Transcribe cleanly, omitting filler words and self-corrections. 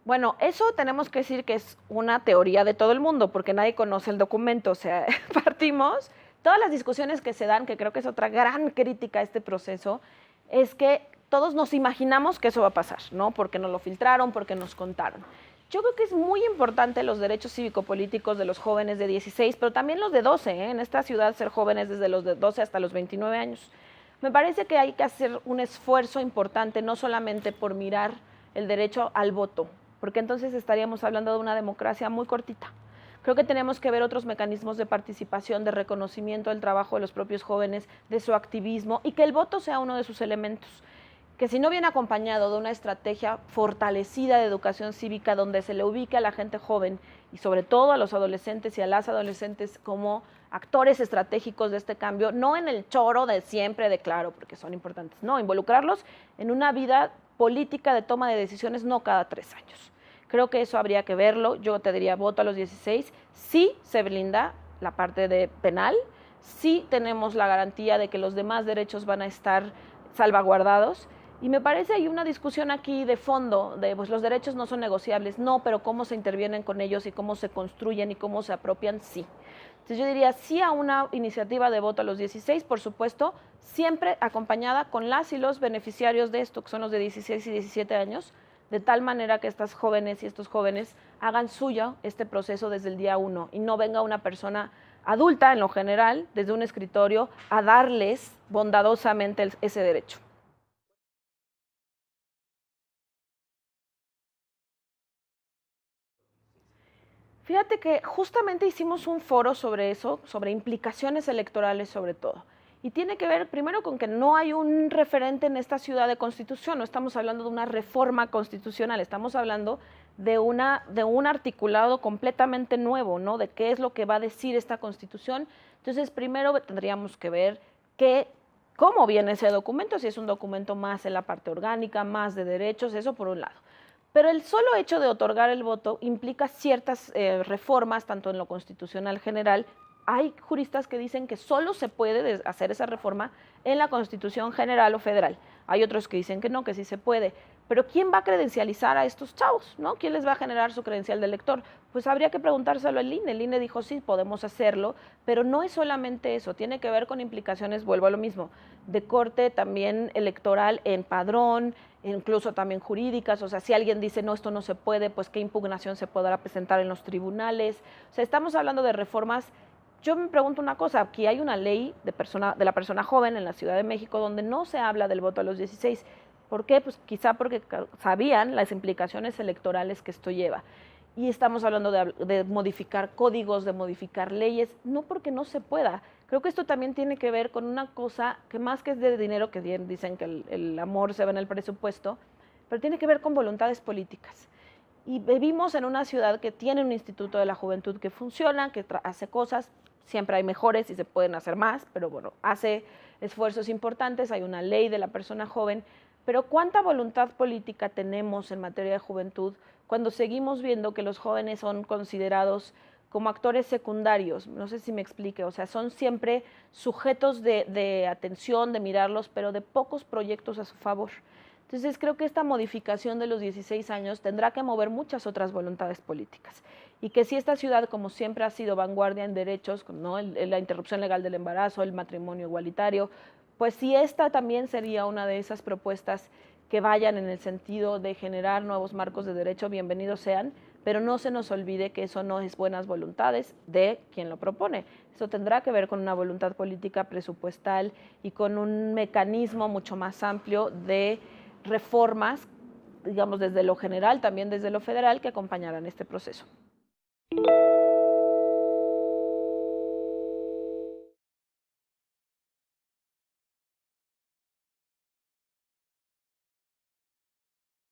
Bueno, eso tenemos que decir que es una teoría de todo el mundo, porque nadie conoce el documento. O sea, partimos, todas las discusiones que se dan, que creo que es otra gran crítica a este proceso, es que todos nos imaginamos que eso va a pasar, ¿no? Porque nos lo filtraron, porque nos contaron. Yo creo que es muy importante los derechos cívico-políticos de los jóvenes de 16, pero también los de 12, ¿eh? En esta ciudad ser jóvenes desde los de 12 hasta los 29 años. Me parece que hay que hacer un esfuerzo importante, no solamente por mirar el derecho al voto, porque entonces estaríamos hablando de una democracia muy cortita. Creo que tenemos que ver otros mecanismos de participación, de reconocimiento del trabajo de los propios jóvenes, de su activismo, y que el voto sea uno de sus elementos. Que si no viene acompañado de una estrategia fortalecida de educación cívica donde se le ubique a la gente joven y sobre todo a los adolescentes y a las adolescentes como actores estratégicos de este cambio, no en el choro de siempre de claro, porque son importantes, no, involucrarlos en una vida política de toma de decisiones no cada 3 años. Creo que eso habría que verlo. Yo te diría voto a los 16, sí se blinda la parte de penal, sí tenemos la garantía de que los demás derechos van a estar salvaguardados. Y me parece hay una discusión aquí de fondo, de pues los derechos no son negociables, no, pero cómo se intervienen con ellos y cómo se construyen y cómo se apropian, sí. Entonces yo diría sí a una iniciativa de voto a los 16, por supuesto, siempre acompañada con las y los beneficiarios de esto, que son los de 16 y 17 años, de tal manera que estas jóvenes y estos jóvenes hagan suyo este proceso desde el día 1 y no venga una persona adulta, en lo general, desde un escritorio, a darles bondadosamente ese derecho. Fíjate que justamente hicimos un foro sobre eso, sobre implicaciones electorales sobre todo. Y tiene que ver primero con que no hay un referente en esta ciudad de constitución, no estamos hablando de una reforma constitucional, estamos hablando de un articulado completamente nuevo, ¿no? De qué es lo que va a decir esta constitución. Entonces, primero tendríamos que ver cómo viene ese documento, si es un documento más en la parte orgánica, más de derechos, eso por un lado. Pero el solo hecho de otorgar el voto implica ciertas reformas, tanto en lo constitucional general. Hay juristas que dicen que solo se puede hacer esa reforma en la Constitución general o federal. Hay otros que dicen que no, que sí se puede. Pero ¿quién va a credencializar a estos chavos? ¿No? ¿Quién les va a generar su credencial de elector? Pues habría que preguntárselo al INE. El INE dijo, sí, podemos hacerlo, pero no es solamente eso. Tiene que ver con implicaciones, vuelvo a lo mismo, de corte también electoral en padrón, incluso también jurídicas. O sea, si alguien dice, no, esto no se puede, pues qué impugnación se podrá presentar en los tribunales. O sea, estamos hablando de reformas. Yo me pregunto una cosa, aquí hay una ley de la persona joven en la Ciudad de México donde no se habla del voto a los 16. ¿Por qué? Pues quizá porque sabían las implicaciones electorales que esto lleva. Y estamos hablando de modificar códigos, de modificar leyes, no porque no se pueda. Creo que esto también tiene que ver con una cosa que más que es de dinero, que dicen que el amor se va en el presupuesto, pero tiene que ver con voluntades políticas. Y vivimos en una ciudad que tiene un instituto de la juventud que funciona, que hace cosas, siempre hay mejores y se pueden hacer más, pero bueno, hace esfuerzos importantes, hay una ley de la persona joven, pero ¿cuánta voluntad política tenemos en materia de juventud cuando seguimos viendo que los jóvenes son considerados como actores secundarios? No sé si me explique, o sea, son siempre sujetos de atención, de mirarlos, pero de pocos proyectos a su favor. Entonces creo que esta modificación de los 16 años tendrá que mover muchas otras voluntades políticas y que si esta ciudad, como siempre ha sido vanguardia en derechos, ¿no? La interrupción legal del embarazo, el matrimonio igualitario, pues si esta también sería una de esas propuestas que vayan en el sentido de generar nuevos marcos de derecho, bienvenidos sean, pero no se nos olvide que eso no es buenas voluntades de quien lo propone. Eso tendrá que ver con una voluntad política presupuestal y con un mecanismo mucho más amplio de reformas, digamos, desde lo general, también desde lo federal, que acompañarán este proceso.